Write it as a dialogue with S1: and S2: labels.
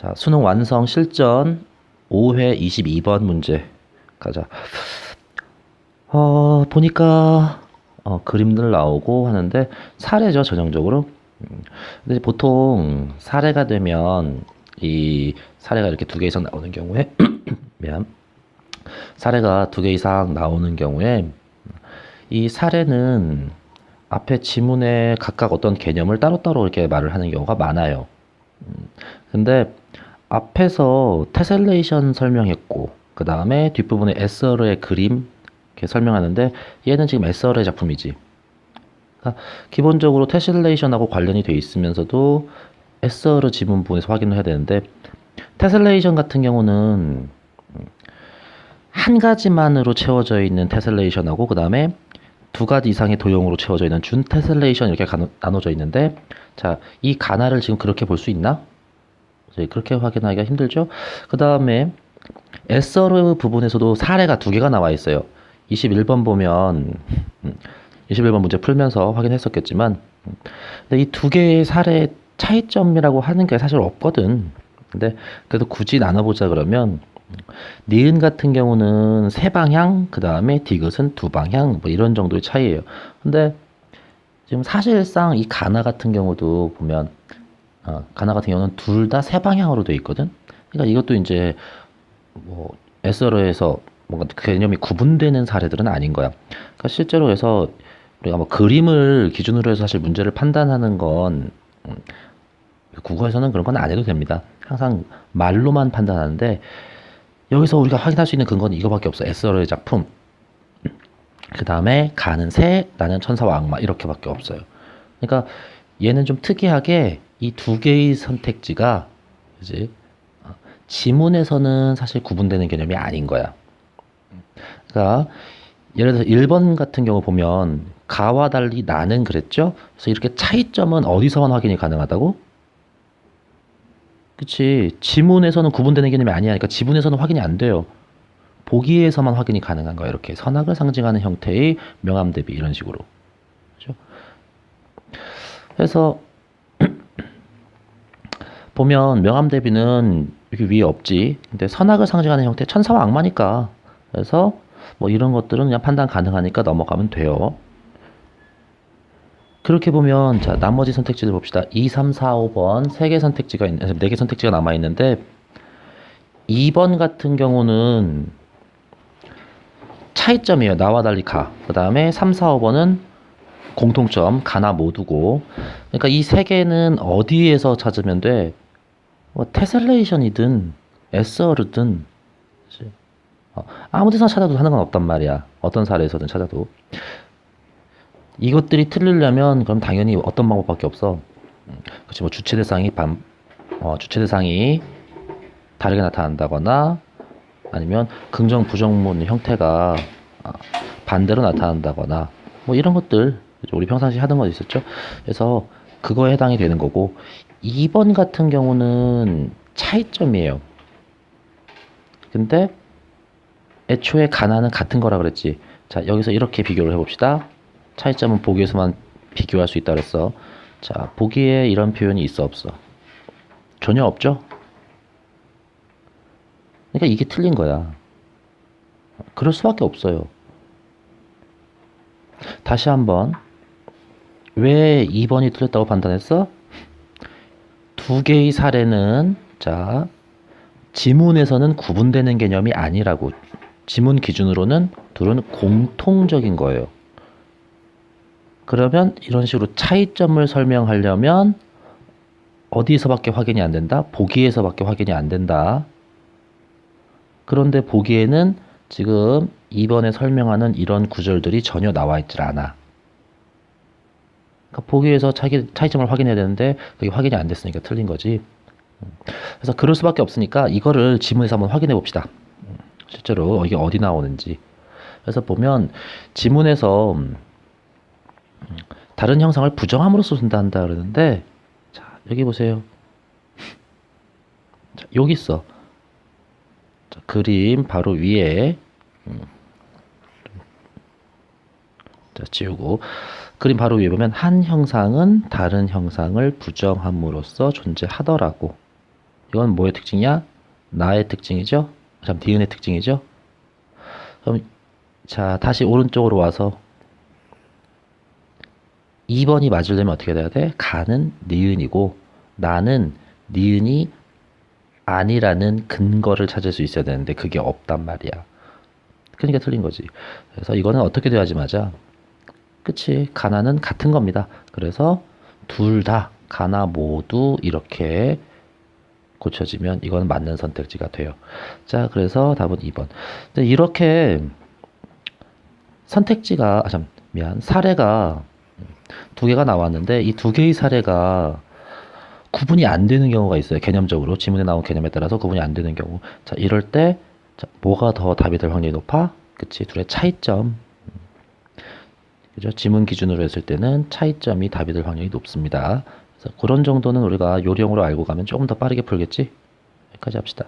S1: 자, 수능 완성 실전 5회 22번 문제 가자. 보니까 그림들 나오고 하는데 사례죠, 전형적으로. 근데 보통 사례가 되면 이 사례가 이렇게 두 개 이상 나오는 경우에 미안. 사례가 두 개 이상 나오는 경우에 이 사례는 앞에 지문에 각각 어떤 개념을 따로따로 이렇게 말을 하는 경우가 많아요. 근데 앞에서 테셀레이션 설명했고 그 다음에 뒷부분에 에스어르의 그림 이렇게 설명하는데 얘는 지금 에스어르의 작품이지. 그러니까 기본적으로 테셀레이션하고 관련이 돼 있으면서도 에스어르 지문 부분에서 확인을 해야 되는데 테셀레이션 같은 경우는 한 가지만으로 채워져 있는 테셀레이션하고 그 다음에 두 가지 이상의 도형으로 채워져 있는 준 테셀레이션 이렇게 나눠져 있는데 자, 이 가나를 지금 그렇게 볼 수 있나? 그렇게 확인하기가 힘들죠. 그 다음에 에서르 부분에서도 사례가 두 개가 나와 있어요. 21번 보면 21번 문제 풀면서 확인했었겠지만 근데 이 두 개의 사례 차이점이라고 하는 게 사실 없거든. 근데 그래도 굳이 나눠보자 그러면 니은 같은 경우는 세 방향, 그 다음에 디귿은 두 방향, 뭐 이런 정도의 차이예요. 근데 지금 사실상 이 가나 같은 경우도 보면 가나 같은 경우는 둘 다 세 방향으로 돼 있거든. 그러니까 이것도 이제 뭐 SRO에서 뭔가 개념이 구분되는 사례들은 아닌 거야. 그러니까 실제로 해서 우리가 뭐 그림을 기준으로 해서 사실 문제를 판단하는 건 국어에서는 그런 건 안 해도 됩니다. 항상 말로만 판단하는데 여기서 우리가 확인할 수 있는 근거는 이거밖에 없어. SRO의 작품. 그 다음에 가는 새, 나는 천사와 악마 이렇게밖에 없어요. 그러니까 얘는 좀 특이하게 이 두 개의 선택지가 이제 지문에서는 사실 구분되는 개념이 아닌 거야. 그러니까 예를 들어서 1번 같은 경우 보면 가와 달리 나는 그랬죠? 그래서 이렇게 차이점은 어디서만 확인이 가능하다고? 그치. 지문에서는 구분되는 개념이 아니야. 그러니까 지문에서는 확인이 안 돼요. 보기에서만 확인이 가능한 거야. 이렇게 선악을 상징하는 형태의 명암 대비 이런 식으로. 그죠? 그래서 보면 명암 대비는 여기 위에 없지. 근데 선악을 상징하는 형태 천사와 악마니까. 그래서 뭐 이런 것들은 그냥 판단 가능하니까 넘어가면 돼요. 그렇게 보면 자, 나머지 선택지들 봅시다. 2, 3, 4, 5번 3개 선택지가 있는 4개 선택지가 남아 있는데 2번 같은 경우는 차이점이에요. 나와 달리 가. 그다음에 3, 4, 5번은 공통점 가나 모두고. 그러니까 이 세 개는 어디에서 찾으면 돼? 뭐 테셀레이션이든 에스어르든 아무 데서나 찾아도 하는 건 없단 말이야. 어떤 사례에서든 찾아도. 이것들이 틀리려면 그럼 당연히 어떤 방법밖에 없어. 그렇지 뭐 주체 대상이 다르게 나타난다거나 아니면 긍정 부정문 형태가 반대로 나타난다거나 뭐 이런 것들 우리 평상시 하던 거 있었죠. 그래서 그거에 해당이 되는 거고 2번 같은 경우는 차이점이에요. 근데 애초에 가나는 같은 거라 그랬지. 자, 여기서 이렇게 비교를 해봅시다. 차이점은 보기에서만 비교할 수 있다 그랬어. 자, 보기에 이런 표현이 있어 없어? 전혀 없죠? 그러니까 이게 틀린 거야. 그럴 수밖에 없어요. 다시 한번 왜 2번이 틀렸다고 판단했어? 두 개의 사례는 자 지문에서는 구분되는 개념이 아니라고. 지문 기준으로는 둘은 공통적인 거예요. 그러면 이런 식으로 차이점을 설명하려면 어디서밖에 확인이 안 된다? 보기에서밖에 확인이 안 된다. 그런데 보기에는 지금 2번에 설명하는 이런 구절들이 전혀 나와 있질 않아. 그러니까 보기에서 차이점을 확인해야 되는데 그게 확인이 안 됐으니까 틀린 거지. 그래서 그럴 수밖에 없으니까 이거를 지문에서 한번 확인해 봅시다. 실제로 이게 어디 나오는지. 그래서 보면 지문에서 다른 형상을 부정함으로써 쓴다 그러는데 자, 여기 보세요. 자, 여기 있어. 자, 그림 바로 위에 자, 지우고 그림 바로 위에 보면 한 형상은 다른 형상을 부정함으로써 존재하더라고. 이건 뭐의 특징이야? 나의 특징이죠? 니은의 특징이죠? 그럼 자, 다시 오른쪽으로 와서 2번이 맞으려면 어떻게 돼야 돼? 가는 니은이고 나는 니은이 아니라는 근거를 찾을 수 있어야 되는데 그게 없단 말이야. 그러니까 틀린 거지. 그래서 이거는 어떻게 돼야지 맞아? 그치. 가나는 같은 겁니다. 그래서 둘 다, 가나 모두 이렇게 고쳐지면 이건 맞는 선택지가 돼요. 자, 그래서 답은 2번. 이렇게 선택지가, 미안, 사례가 두 개가 나왔는데 이 두 개의 사례가 구분이 안 되는 경우가 있어요. 개념적으로. 지문에 나온 개념에 따라서 구분이 안 되는 경우. 자, 이럴 때, 자, 뭐가 더 답이 될 확률이 높아? 그치. 둘의 차이점. 그죠? 지문 기준으로 했을 때는 차이점이 답이 될 확률이 높습니다. 그래서 그런 정도는 우리가 요령으로 알고 가면 조금 더 빠르게 풀겠지? 여기까지 합시다.